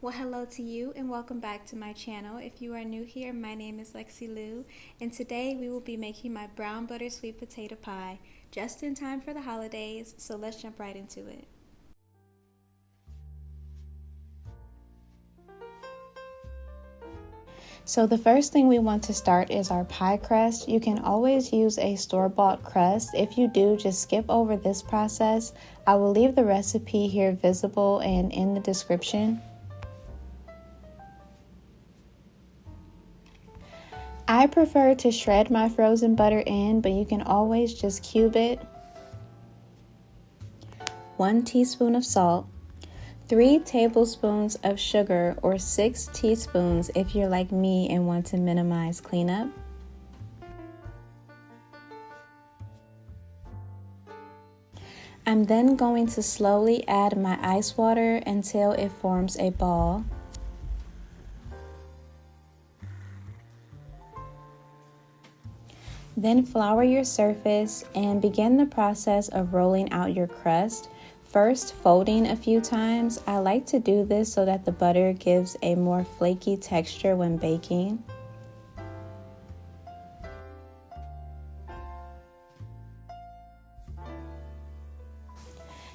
Well, hello to you and welcome back to my channel. If you are new here, my name is Lexi Lou, and today we will be making my brown butter sweet potato pie just in time for the holidays, so let's jump right into it. So the first thing we want to start is our pie crust. You can always use a store-bought crust. If you do, just skip over this process. I will leave the recipe here visible and in the description. I prefer to shred my frozen butter in, but you can always just cube it. 1 teaspoon of salt, 3 tablespoons of sugar, or 6 teaspoons if you're like me and want to minimize cleanup. I'm then going to slowly add my ice water until it forms a ball. Then flour your surface and begin the process of rolling out your crust. First, folding a few times. I like to do this so that the butter gives a more flaky texture when baking.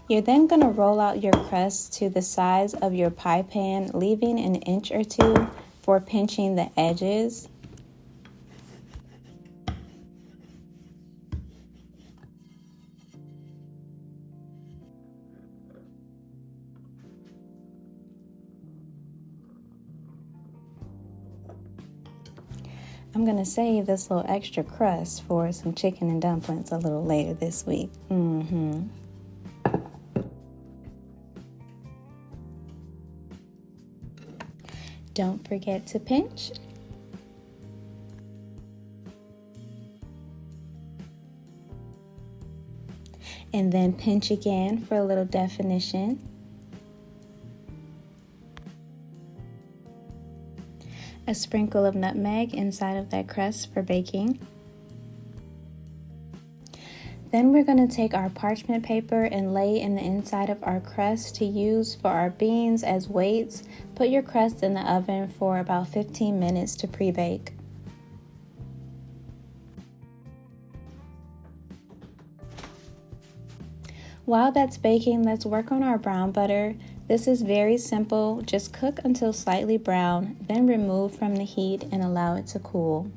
You're then going to roll out your crust to the size of your pie pan, leaving an inch or two for pinching the edges. I'm gonna save this little extra crust for some chicken and dumplings a little later this week. Don't forget to pinch. And then pinch again for a little definition. A sprinkle of nutmeg inside of that crust for baking. Then we're going to take our parchment paper and lay in the inside of our crust to use for our beans as weights. Put your crust in the oven for about 15 minutes to pre-bake. While that's baking, let's work on our brown butter. This is very simple. Just cook until slightly brown, then remove from the heat and allow it to cool.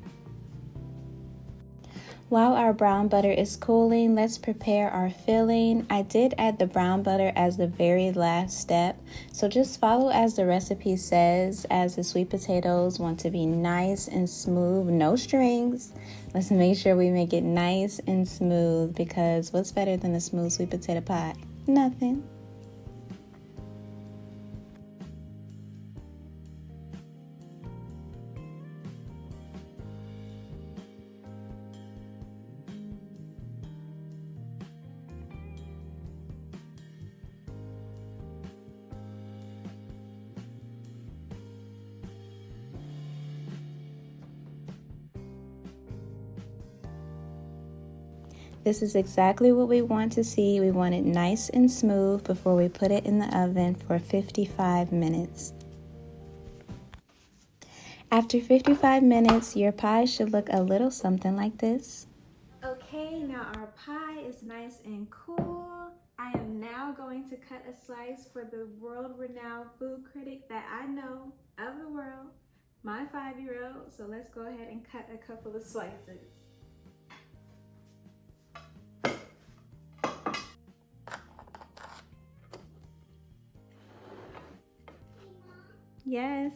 While our brown butter is cooling, let's prepare our filling. I did add the brown butter as the very last step, so just follow as the recipe says, as the sweet potatoes want to be nice and smooth, no strings. Let's make sure we make it nice and smooth, because what's better than a smooth sweet potato pie? Nothing. This is exactly what we want to see. We want it nice and smooth before we put it in the oven for 55 minutes. After 55 minutes, your pie should look a little something like this. Okay, now our pie is nice and cool. I am now going to cut a slice for the world-renowned food critic that I know of the world, my 5-year-old. So let's go ahead and cut a couple of slices. Yes.